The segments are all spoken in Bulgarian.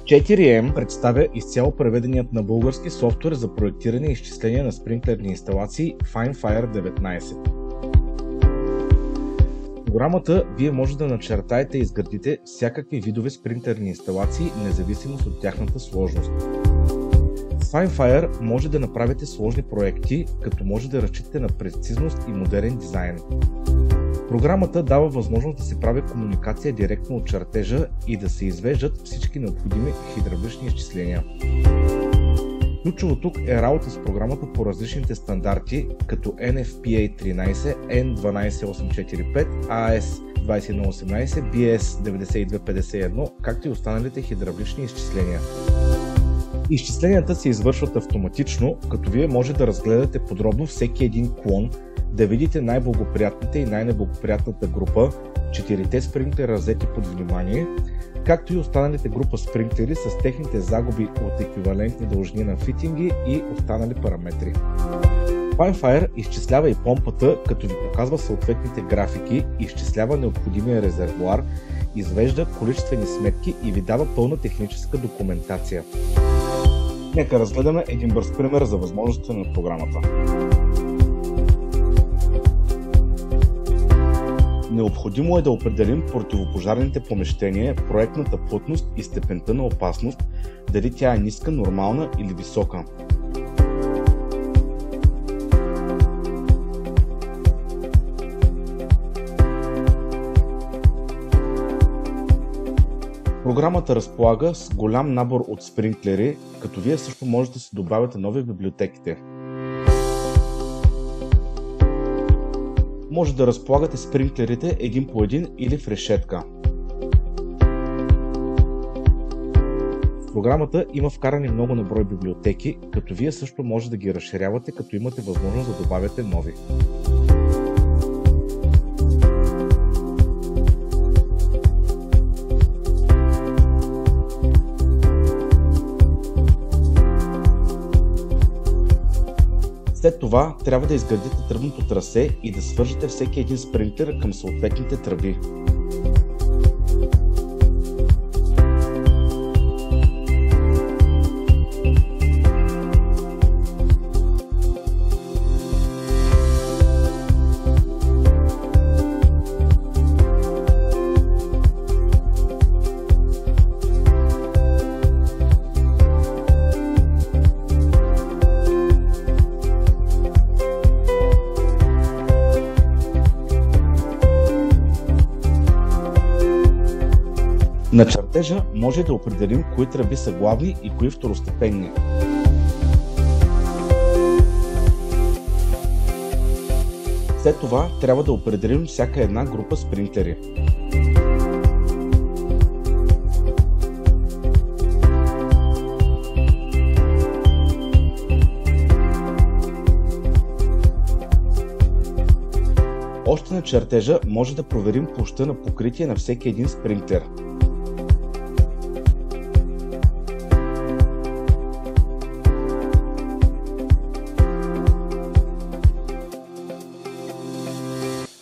4M представя изцяло преведеният на български софтуер за проектиране и изчисление на спринклерни инсталации FineFire 19. В програмата вие може да начертаете и изградите всякакви видове спринклерни инсталации, независимост от тяхната сложност. С FineFire може да направите сложни проекти, като може да разчитате на прецизност и модерен дизайн. Програмата дава възможност да се прави комуникация директно от чертежа и да се извеждат всички необходими хидравлични изчисления. Ключово тук е работа с програмата по различните стандарти, като NFPA 13, N12845, AS2118, BS9251, както и останалите хидравлични изчисления. Изчисленията се извършват автоматично, като вие може да разгледате подробно всеки един клон, да видите най-благоприятната и най-неблагоприятната група, 4-те спринклера взети под внимание, както и останалите група спринклери с техните загуби от еквивалентни дължини на фитинги и останали параметри. FineFire изчислява и помпата, като ви показва съответните графики, изчислява необходимия резервоар, извежда количествени сметки и ви дава пълна техническа документация. Нека разгледаме един бърз пример за възможностите на програмата. Необходимо е да определим противопожарните помещения, проектната плътност и степента на опасност, дали тя е ниска, нормална или висока. Програмата разполага с голям набор от спринклери, като вие също можете да си добавяте нови в библиотеките. Може да разполагате спринклерите един по един или в решетка. В програмата има вкарани много на брой библиотеки, като вие също може да ги разширявате, като имате възможност да добавяте нови. След това трябва да изградите тръбното трасе и да свържете всеки един спринклер към съответните тръби. На чертежа може да определим кои тръби са главни и кои второстепенни. След това трябва да определим всяка една група спринклери. Още на чертежа може да проверим площта на покритие на всеки един спринклер.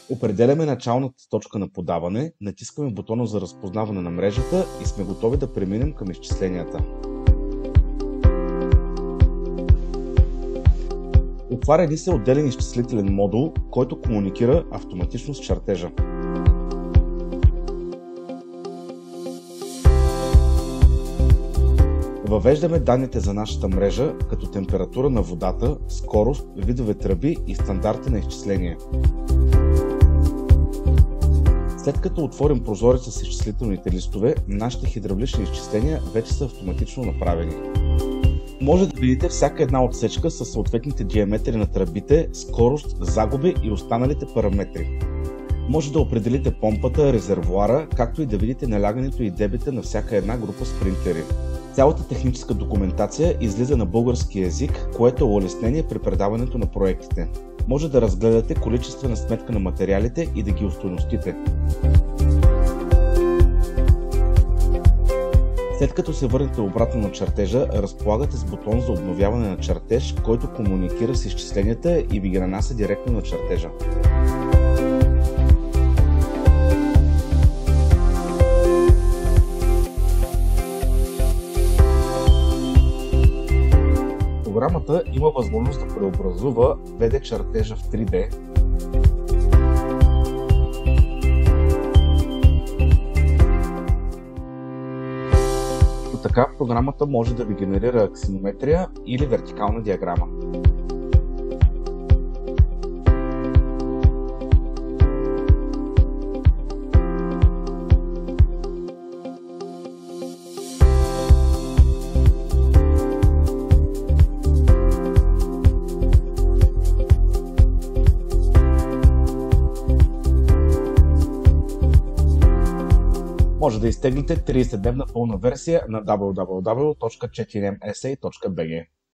Определяме началната точка на подаване, натискаме бутона за разпознаване на мрежата и сме готови да преминем към изчисленията. Отваря ни се отделен изчислителен модул, който комуникира автоматично с чертежа. Въвеждаме данните за нашата мрежа, като температура на водата, скорост, видове тръби и стандарти на изчисление. След като отворим прозореца с изчислителните листове, нашите хидравлични изчисления вече са автоматично направени. Може да видите всяка една отсечка със съответните диаметри на тръбите, скорост, загуби и останалите параметри. Може да определите помпата, резервоара, както и да видите налягането и дебита на всяка една група спринклери. Цялата техническа документация излиза на български език, което е улеснение при предаването на проектите. Може да разгледате количествена сметка на материалите и да ги остойностите. След като се върнете обратно на чертежа, разполагате с бутон за обновяване на чертеж, който комуникира с изчисленията и ви ги нанася директно на чертежа. Програмата има възможност да преобразува 2D чертежа в 3D, така програмата може да ви генерира аксонометрия или вертикална диаграма. Може да изтеглите 30-дневна пълна версия на www.4msa.bg.